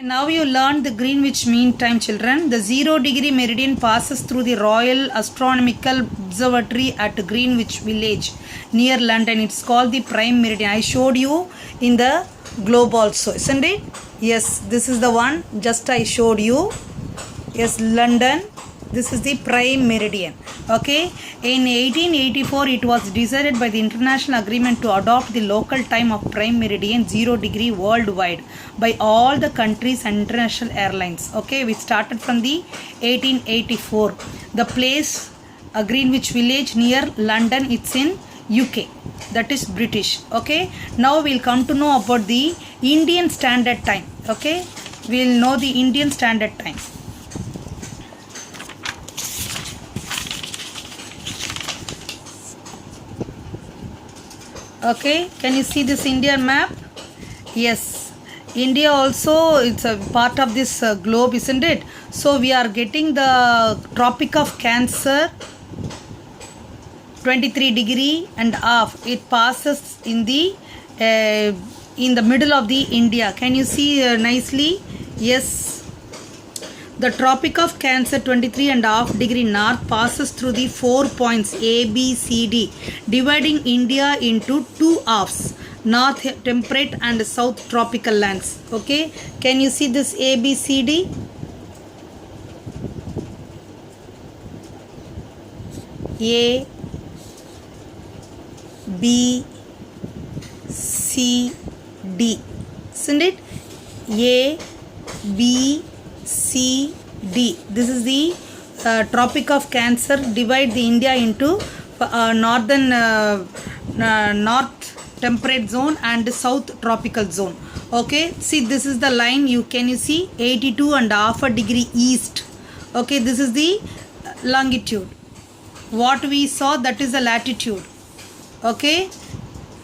Now you learned the Greenwich Mean Time, children. The 0 degree meridian passes through the Royal Astronomical Observatory at Greenwich Village near London. It's called the Prime Meridian. I showed you in the globe also, isn't it? Yes, this is the one just I showed you. Yes, London. This is the Prime Meridian. Okay. In 1884, it was decided by the international agreement to adopt the local time of Prime Meridian 0 degree worldwide by all the countries and international airlines. Okay, we started from the 1884. The place, Greenwich Village near London, it's in UK. That is British. Okay. Now we'll come to know about the Indian Standard Time. Okay. We'll know the Indian Standard Time. Okay, can you see this Indian map? Yes, India also, it's a part of this globe, isn't it? So we are getting the Tropic of Cancer, 23 degree and half. It passes in the middle of the India. Can you see nicely? Yes. The Tropic of Cancer 23.5 degree north passes through the 4 points A, B, C, D, dividing India into two halves, north temperate and south tropical lands. Okay, can you see this A, B, C, D? A, B, C, D, isn't it? A, B, C, D. This is the Tropic of Cancer. Divide the India into northern north temperate zone and south tropical zone. Okay, see this is the line. You see 82.5 degree east. Okay, this is the longitude. What we saw, that is the latitude. Okay,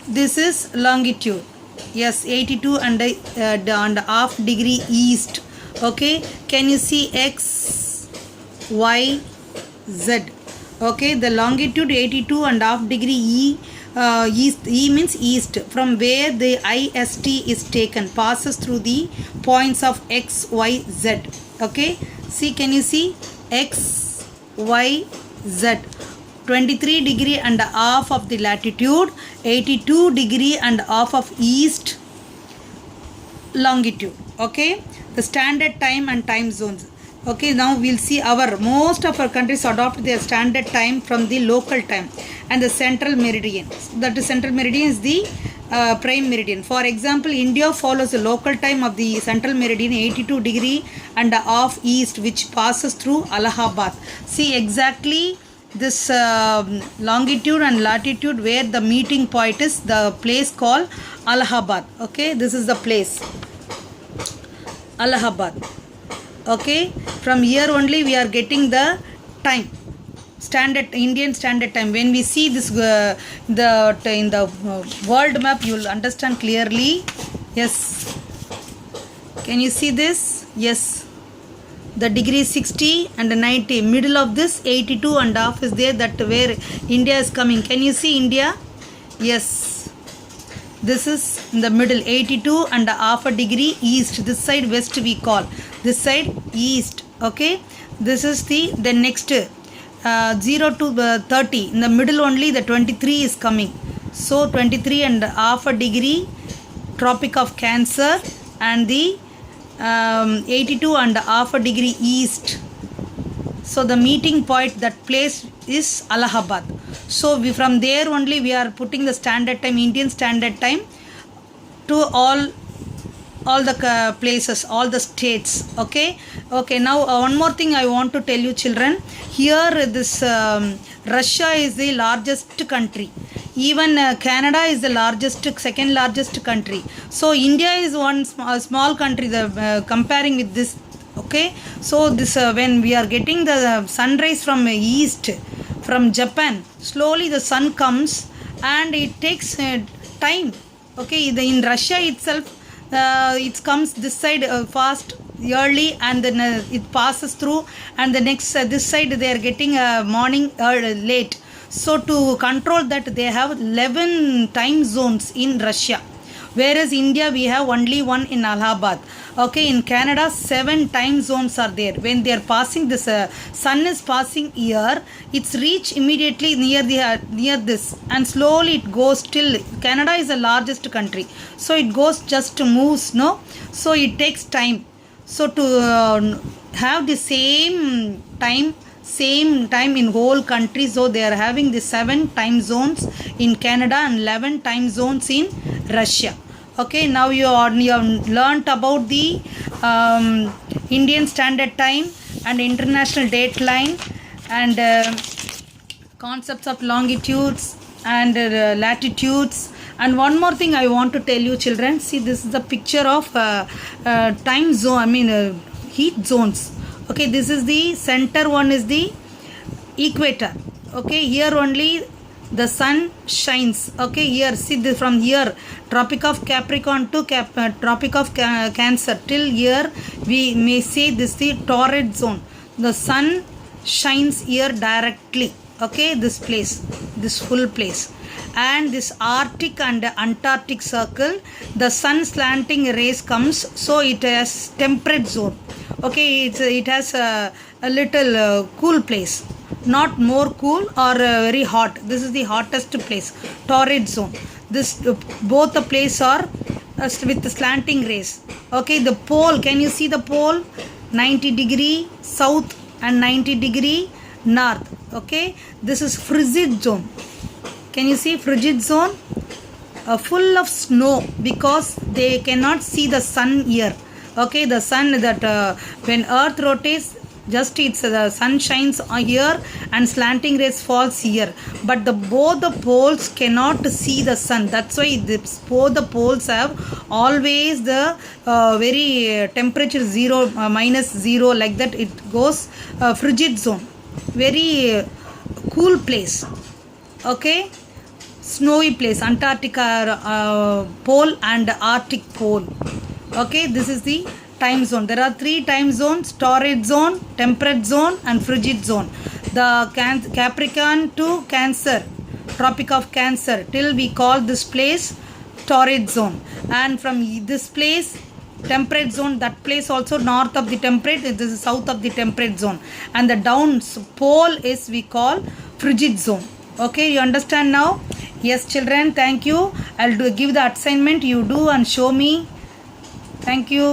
this is longitude. Yes, 82.5 degree east. Okay, can you see X, Y, Z? Okay, the longitude 82.5 degree east. E means east, from where the IST is taken, passes through the points of X, Y, Z. Okay, see, can you see X, Y, Z? 23 degree and half of the latitude, 82 degree and half of east longitude. Okay, the standard time and time zones. Okay, now we'll see most of our countries adopt their standard time from the local time and the central meridian. That is, central meridian is the prime meridian. For example, India follows the local time of the central meridian 82 degree and half east, which passes through Allahabad. See exactly this longitude and latitude where the meeting point is, the place called Allahabad. Okay, this is the place, Allahabad. Okay, from here only we are getting the time, standard Indian standard time. When we see this in the world map, you will understand clearly. Yes, can you see this? Yes, the degree 60 and 90, middle of this 82.5 is there, that where India is coming. Can you see India? Yes, this is in the middle, 82.5 degree east. This side west we call, this side east. Okay, this is the next 0 to 30, in the middle only the 23 is coming. So 23.5 degree Tropic of Cancer and the 82.5 degree east. So the meeting point, that place is Allahabad. So from there only we are putting the standard time, Indian standard time, to all the places, all the states. Okay, now one more thing I want to tell you, children. Here this Russia is the largest country. Even Canada is the second largest country. So India is one small country, comparing with this. Okay, so this when we are getting the sunrise from east, from Japan, slowly the sun comes and it takes time. Okay, in Russia itself, it comes this side fast, early, and then it passes through, and the next this side they are getting morning late. So to control that, they have 11 time zones in Russia. Whereas India we have only one in Allahabad. Okay, in Canada 7 time zones are there. When they are passing this sun is passing here, it's reach immediately near this, and slowly it goes till Canada is the largest country, so it goes just moves, no, so it takes time. So to have the same time in whole country, so they are having the 7 time zones in Canada and 11 time zones in Russia. Okay, now you have learnt about the Indian Standard Time and International Dateline and concepts of longitudes and latitudes. And one more thing I want to tell you, children, see, this is the picture of time zone, heat zones. Okay, this is the center one is the equator. Okay, here only the sun shines. Okay, here see this, from here Tropic of Capricorn to Tropic of Cancer till here we may say this the torrid zone. The sun shines here directly. Okay, this place, this full place. And this Arctic and Antarctic circle, the sun slanting rays comes, so it has temperate zone. Okay, it has a little cool place, not more cool or very hot. This is the hottest place, torrid zone. This both the place are with the slanting rays. Okay, the pole, can you see the pole? 90-degree south and 90-degree north. Okay, this is frigid zone. Can you see frigid zone? Full of snow, because they cannot see the sun here. Okay, the sun that when earth rotates, just it's the sun shines here and slanting rays falls here, but both the poles cannot see the sun. That's why both the poles have always the very temperature 0 -0, like that it goes. Frigid zone, very cool place. Okay, snowy place, Antarctica pole and Arctic pole. Okay, this is the time zone. There are 3 time zones: torrid zone, temperate zone and frigid zone. The Capricorn to Cancer, Tropic of Cancer, till we call this place torrid zone. And from this place, temperate zone, that place also north of the temperate, this is south of the temperate zone. And the down pole is we call frigid zone. Okay, you understand now? Yes, children, thank you. I'll give the assignment, you do and show me. Thank you.